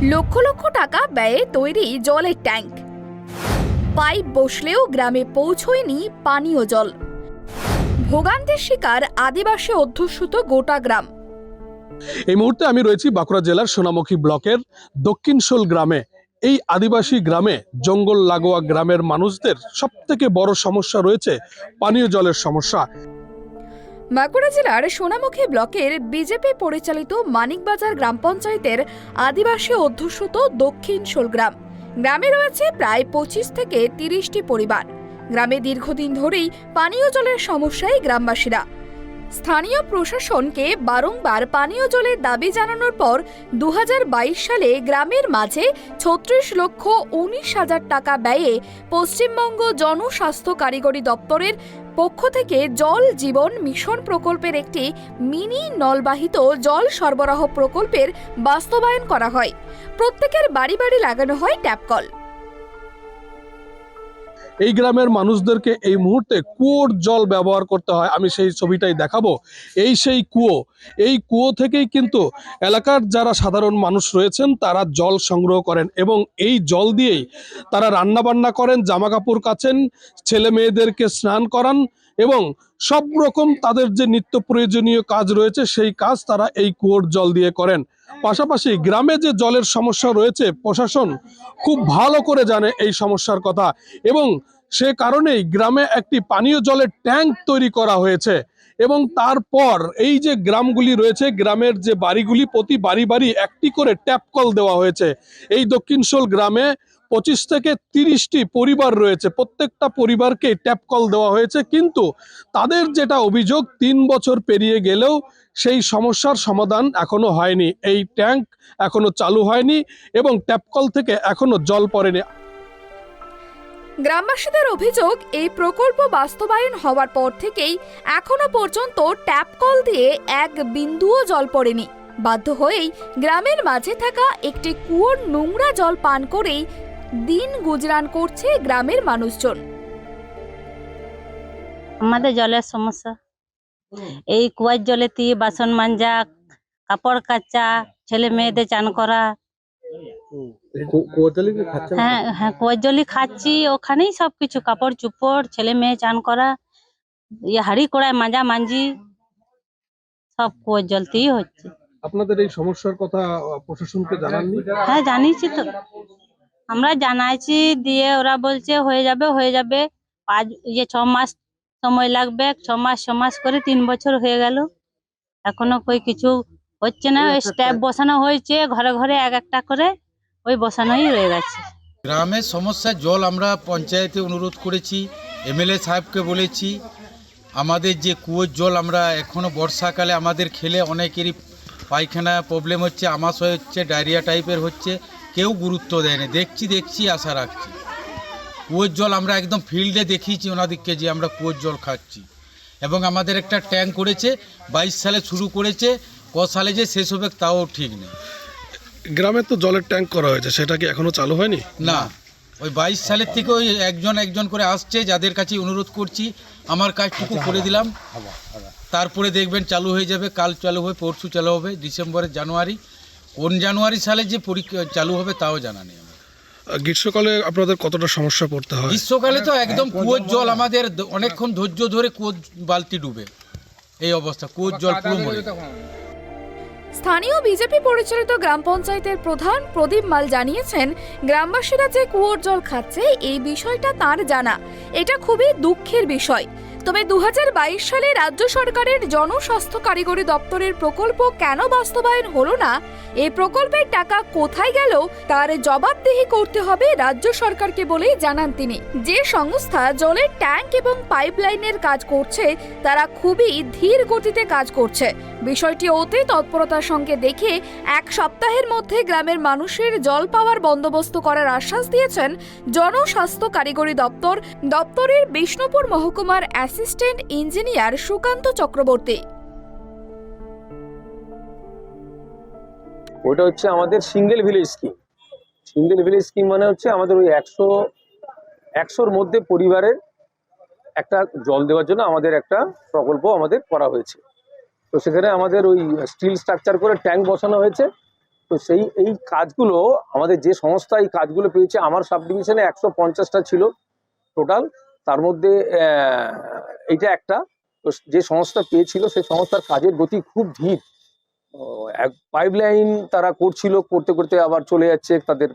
লক্ষ লক্ষ টাকা ব্যয়ে তৈরি জলের ট্যাঙ্ক, পাইপ বসলেও গ্রামে পৌঁছয়নি পানীয় জল। ভোগান্তির শিকার আদিবাসী অধ্যুষিত গোটা গ্রাম। এই মুহূর্তে আমি রয়েছি বাঁকুড়া জেলার সোনামুখী ব্লকের দক্ষিণশোল গ্রামে। এই আদিবাসী গ্রামে, জঙ্গল লাগোয়া গ্রামের মানুষদের সবথেকে বড় সমস্যা রয়েছে পানীয় জলের সমস্যা। বাঁকুড়া জেলার সোনামুখী ব্লকের বিজেপি পরিচালিত মানিকবাজার গ্রাম পঞ্চায়েতের আদিবাসী অধ্যুষিত দক্ষিণশোল গ্রাম। গ্রামে রয়েছে প্রায় 25 থেকে 30টি পরিবার। গ্রামে দীর্ঘদিন ধরেই পানীয় জলের সমস্যায় গ্রামবাসীরা স্থানীয় প্রশাসনকে বারংবার পানীয় জলের দাবি জানানোর পর 2022 সালে গ্রামের মাঝে 36,19,000 টাকা ব্যয়ে পশ্চিমবঙ্গ জনস্বাস্থ্য কারিগরি দপ্তরের পক্ষ থেকে জল জীবন মিশন প্রকল্পের একটি মিনি নলবাহিত জল সরবরাহ প্রকল্পের বাস্তবায়ন করা হয়। প্রত্যেকের বাড়ি বাড়ি লাগানো হয় ট্যাপ কল। এই গ্রামের মানুষদেরকে এই মুহূর্তে কুয়োর জল ব্যবহার করতে হয়। আমি সেই ছবিটাই দেখাবো। সেই কুয়ো, এই কুয়ো থেকেই কিন্তু এলাকার যারা সাধারণ মানুষ রয়েছেন তারা জল সংগ্রহ করেন এবং এই জল দিয়েই তারা রান্না বান্না করেন, জামা কাপড় কাচেন, ছেলে মেয়েদেরকে স্নান করান এবং সব রকম তাদের যে নিত্য প্রয়োজনীয় কাজ রয়েছে সেই কাজ তারা এই কুয়োর জল দিয়ে করেন। পাশাপাশি গ্রামে যে জলের সমস্যা রয়েছে প্রশাসন খুব ভালো করে জানে এই সমস্যার কথা এবং সে কারণেই গ্রামে একটি পানীয় জলের ট্যাঙ্ক তৈরি করা হয়েছে এবং তারপর এই যে গ্রামগুলি রয়েছে, গ্রামের যে বাড়িগুলি, প্রতি বাড়ি বাড়ি একটি করে ট্যাপ কল দেওয়া হয়েছে। এই দক্ষিণশোল গ্রামে 25 থেকে 30টি পরিবার রয়েছে, প্রত্যেকটা পরিবারকে ট্যাপ কল দেওয়া হয়েছে। কিন্তু তাদের যেটা অভিযোগ, 3 বছর পেরিয়ে গেলেও সেই সমস্যার সমাধান এখনো হয়নি। এই ট্যাঙ্ক এখনো চালু হয়নি এবং ট্যাপ কল থেকে এখনো জল পড়েনি। গ্রামবাসীদের অভিযোগ, এই প্রকল্প বাস্তবায়ন হওয়ার পর থেকেই এখনো পর্যন্ত ট্যাপ কল দিয়ে এক বিন্দুও জল পড়েনি। বাধ্য হয়েই গ্রামের মাঝে থাকা একটি কুয়োর নোংরা জল পান করেই দিন গুজরান করছে গ্রামের মানুষজন। আমাদের জলের সমস্যা, এই কুয়ার জলেতে বাসন মাজা, কাপড় কাচা, ছেলে মেয়েদের চান করা। হ্যাঁ হ্যাঁ, কুয়ার জলই খাচ্ছি, ওখানেই সবকিছু, কাপড় চুপড়, ছেলে মেয়ে চান করা, হাড়ি কড়ায় মাজা মাঞ্জি সব কুয়ার জলতেই হচ্ছে। আপনাদের এই সমস্যার কথা প্রশাসনকে জানাননি? হ্যাঁ জানিয়েছি তো, আমরা জানাইছি, দিয়ে ওরা বলছে হয়ে যাবে 6 মাস সময় লাগবে। 6 মাস করে 3 বছর হয়ে গেল, এখনো কই কিছু হচ্ছে না। স্ট্যাপ বসানো হয়েছে ঘরে ঘরে এক একটা করে, ওই বসানোই রয়ে গেছে। গ্রামের সমস্যা জল আমরা পঞ্চায়েতে অনুরোধ করেছি, এমএলএ সাহেবকে বলেছি। আমাদের যে কুয়োর জল আমরা এখনও বর্ষাকালে আমাদের খেলে অনেকেরই পায়খানা প্রবলেম হচ্ছে, আমাশয় হচ্ছে, ডায়রিয়া টাইপের হচ্ছে, কেউ গুরুত্ব দেয়নি। দেখছি আশা রাখছি। কুয়োর জল আমরা একদম ফিল্ডে দেখিয়েছি ওনাদেরকে যে আমরা কুয়োর জল খাচ্ছি এবং আমাদের একটা ট্যাঙ্ক করেছে, 22 সালে শুরু করেছে, ক সালে যে শেষ হবে তাও ঠিক নেই। গ্রামে তো জলের ট্যাঙ্ক করা হয়েছে, সেটা কি এখনো চালু হয়নি? না, ওই 22 সালের থেকে ওই একজন করে আসছে, যাদের কাছে অনুরোধ করছি আমার কাজটুকু করে দিলাম, তারপরে দেখবেন চালু হয়ে যাবে। কাল চালু হবে, পরশু চালু হবে, ডিসেম্বরের জানুয়ারি, কোন জানুয়ারি সালে যে পরীক্ষা চালু হবে তাও জানা নেই। গ্রীষ্মকালে আপনাদের কতটা সমস্যা পড়তে হয়? গ্রীষ্মকালে তো একদম কুয়োর জল আমাদের অনেকক্ষণ ধৈর্য ধরে কুয়োর বালতি ডুবে, এই অবস্থা, কুয়োর জল পুরো মরে। স্থানীয় বিজেপি পরিচালিত গ্রাম পঞ্চায়েতের প্রধান প্রদীপ মাল জানিয়েছেন, গ্রামবাসীরা যে কুয়োর জল খাচ্ছে এই বিষয়টা তার জানা। এটা খুবই দুঃখের বিষয়। তবে 2022 সালে রাজ্য সরকারের জনস্বাস্থ্য কারিগরি দপ্তরের প্রকল্প কেন বাস্তবায়ন হলো না, এই প্রকল্পের টাকা কোথায় গেল তার জবাবদিহি করতে হবে রাজ্য সরকারকে বলেই জানান তিনি। যে সংস্থা জলের ট্যাঙ্ক এবং পাইপলাইনের কাজ করছে তারা খুবই ধীর গতিতে কাজ করছে। বিষয়টি অতি তৎপরতার সঙ্গে দেখে 1 সপ্তাহের মধ্যে গ্রামের মানুষের জল পাওয়ার বন্দোবস্ত করার আশ্বাস দিয়েছেন জনস্বাস্থ্য কারিগরি দপ্তরের বিষ্ণুপুর মহকুমার অ্যাসিস্ট্যান্ট ইঞ্জিনিয়ার সুকান্ত চক্রবর্তী। ওটা হচ্ছে আমাদের single village scheme. Single village scheme মানে হচ্ছে আমাদের ওই 100-র মধ্যে পরিবারের একটা জল দেওয়ার জন্য আমাদের একটা প্রকল্প আমাদের করা হয়েছে। তো সেখানে আমাদের ওই স্টিল স্ট্রাকচার করে ট্যাঙ্ক বসানো হয়েছে তো এই কাজগুলো আমাদের যে সংস্থা এই কাজগুলো পেয়েছে, আমার সাব ডিভিশনে 150টা ছিল টোটাল, তার মধ্যে এইটা একটা। তো যে সংস্থা পেয়েছিল সেই সংস্থার কাজের গতি খুব ধীর। পাইপ লাইন তারা করতে করতে আবার চলে যাচ্ছে, তাদের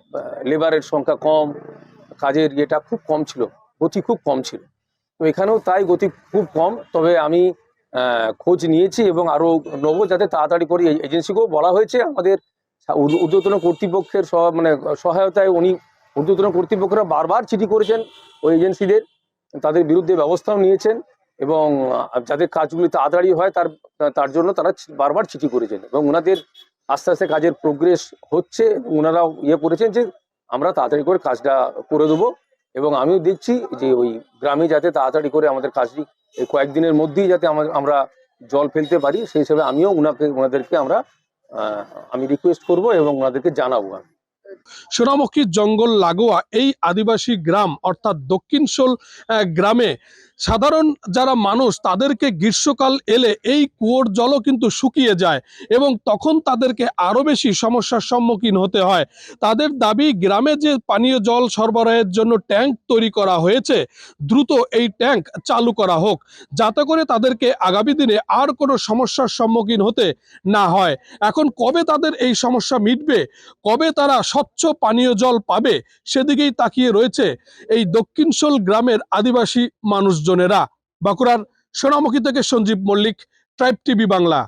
লেবারের সংখ্যা কম, কাজের ইয়েটা খুব কম ছিল, গতি খুব কম ছিল। তো এখানেও তাই গতি খুব কম। তবে আমি খোঁজ নিয়েছি এবং আরো নেবো যাতে তাড়াতাড়ি করে। এই এজেন্সিকেও বলা হয়েছে, আমাদের ঊর্ধ্বতন কর্তৃপক্ষের সহায়তায় উনি ঊর্ধ্বতন কর্তৃপক্ষরা বারবার চিঠি করেছেন ওই এজেন্সিদের, তাদের বিরুদ্ধে ব্যবস্থাও নিয়েছেন এবং যাদের কাজগুলি তাড়াতাড়ি হয় তার জন্য তারা বারবার চিঠি করেছেন এবং ওনাদের আস্তে আস্তে কাজের প্রোগ্রেস হচ্ছে। ওনারাও করেছেন যে আমরা তাড়াতাড়ি করে কাজটা করে দেবো এবং আমিও দেখছি যে ওই গ্রামে যাতে তাড়াতাড়ি করে আমাদের কাজটি এই কয়েকদিনের মধ্যেই যাতে আমরা জল ফেলতে পারি, সেই হিসেবে আমিও ওনাদেরকে আমি রিকোয়েস্ট করব এবং ওনাদেরকে জানাবো। সোনামুখী জঙ্গল লাগোয়া এই আদিবাসী গ্রাম অর্থাৎ দক্ষিণশোল গ্রামে সাধারণ যারা মানুষ, তাদেরকে গ্রীষ্মকাল এলে এই কুয়োর জলও কিন্তু শুকিয়ে যায় এবং তখন তাদেরকে আরো বেশি সমস্যার সম্মুখীন হতে হয়। তাদের দাবি, গ্রামে যে পানীয় জল সরবরাহের জন্য ট্যাঙ্ক তৈরি করা হয়েছে, দ্রুত এই ট্যাঙ্ক চালু করা হোক, যাতে করে তাদেরকে আগামী দিনে আর কোনো সমস্যার সম্মুখীন হতে না হয়। এখন কবে তাদের এই সমস্যা মিটবে, কবে তারা স্বচ্ছ পানীয় জল পাবে, সেদিকেই তাকিয়ে রয়েছে এই দক্ষিণশোল গ্রামের আদিবাসী মানুষজনেরা। বাঁকুড়ার সোনামুখী থেকে সঞ্জীব মল্লিক, ট্রাইব টিভি বাংলা।